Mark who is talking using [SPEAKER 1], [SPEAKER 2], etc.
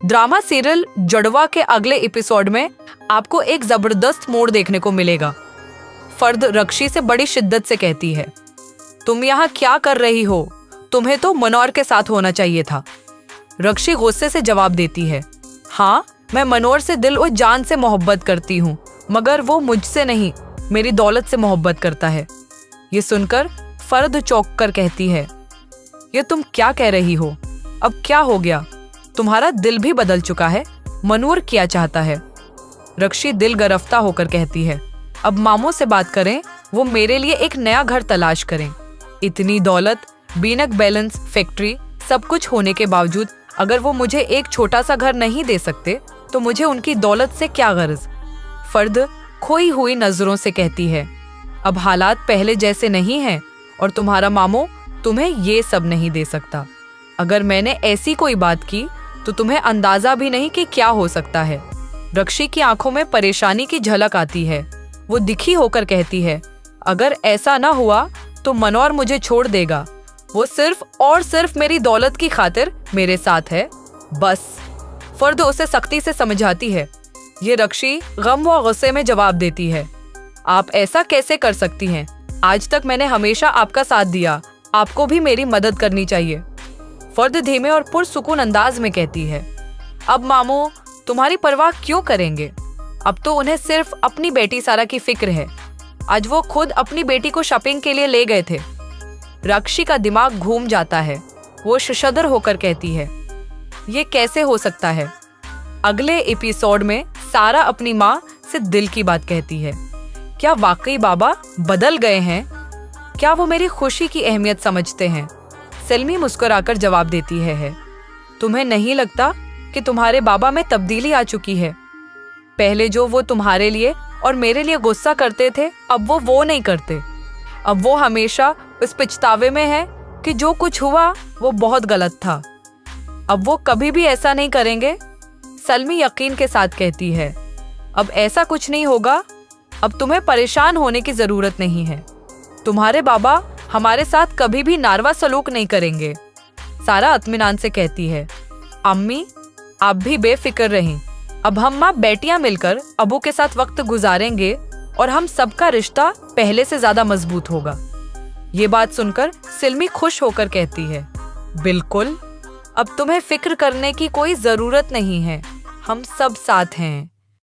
[SPEAKER 1] Drama serial जुड़वा के अगले एपिसोड में आपको एक जबरदस्त मोड़ देखने को मिलेगा। फर्द रक्षी से बड़ी शिद्दत से कहती है, तुम यहाँ क्या कर रही हो? तुम्हें तो मनोहर के साथ होना चाहिए था। रक्षी गुस्से से जवाब देती है, हाँ, मैं मनोहर से दिल और जान से मोहब्बत करती हूँ, मगर वो मुझसे नहीं, मेरी दौलत से मोहब्बत करता है। ये सुनकर फर्द चौंक कर कहती है, ये तुम क्या कह रही हो? अब क्या हो गया? तुम्हारा दिल भी बदल चुका है। मनोहर क्या चाहता है? रक्षी दिल गरफ्ता होकर कहती है, अब मामों से बात करें, वो मेरे लिए एक नया घर तलाश करें। इतनी दौलत, बीनक बैलेंस, फैक्ट्री, सब कुछ होने के बावजूद अगर वो मुझे एक छोटा सा घर नहीं दे सकते तो मुझे उनकी दौलत से क्या गर्ज? फर्द खोई हुई नजरों से कहती है, अब हालात पहले जैसे नहीं हैं और तुम्हारा मामो तुम्हें ये सब नहीं दे सकता। अगर मैंने ऐसी कोई बात की तो तुम्हें अंदाजा भी नहीं कि क्या हो सकता है। रक्षी की आंखों में परेशानी की झलक आती है। वो दिखी होकर कहती है, अगर ऐसा ना हुआ तो मनोहर मुझे छोड़ देगा। वो सिर्फ और सिर्फ मेरी दौलत की खातिर मेरे साथ है, बस। फर्द उसे सख्ती से समझाती है। ये रक्षी गम व गुस्से में जवाब देती है, आप ऐसा कैसे कर सकती हैं? आज तक मैंने हमेशा आपका साथ दिया, आपको भी मेरी मदद करनी चाहिए। फर्द धीमे और पुरसुकून अंदाज में कहती है, अब मामू तुम्हारी परवाह क्यों करेंगे? अब तो उन्हें सिर्फ अपनी बेटी सारा की फिक्र है। आज वो खुद अपनी बेटी को शॉपिंग के लिए ले गए थे। रक्षी का दिमाग घूम जाता है। वो शशदर होकर कहती है, ये कैसे हो सकता है? अगले एपिसोड में सारा अपनी माँ से दिल की बात कहती है। क्या वाकई बाबा बदल गए हैं? क्या वो मेरी खुशी की अहमियत समझते हैं? सलमी मुस्कुराकर जवाब देती है, तुम्हें नहीं लगता कि तुम्हारे बाबा में तब्दीली आ चुकी है? पहले जो वो तुम्हारे लिए और मेरे लिए गुस्सा करते थे, अब वो नहीं करते। अब वो हमेशा उस पछतावे में है कि जो कुछ हुआ वो बहुत गलत था। अब वो कभी भी ऐसा नहीं करेंगे। सलमी यकीन के साथ कहती है, अब ऐसा कुछ नहीं होगा। अब तुम्हें परेशान होने की जरूरत नहीं है। तुम्हारे बाबा हमारे साथ कभी भी नारवा सलूक नहीं करेंगे। सारा इत्मीनान से कहती है, अम्मी आप भी बेफिक्र रहें। अब हम माँ बेटियां मिलकर अबू के साथ वक्त गुजारेंगे और हम सबका रिश्ता पहले से ज्यादा मजबूत होगा। ये बात सुनकर सिल्मी खुश होकर कहती है, बिल्कुल, अब तुम्हें फिक्र करने की कोई जरूरत नहीं है, हम सब साथ हैं।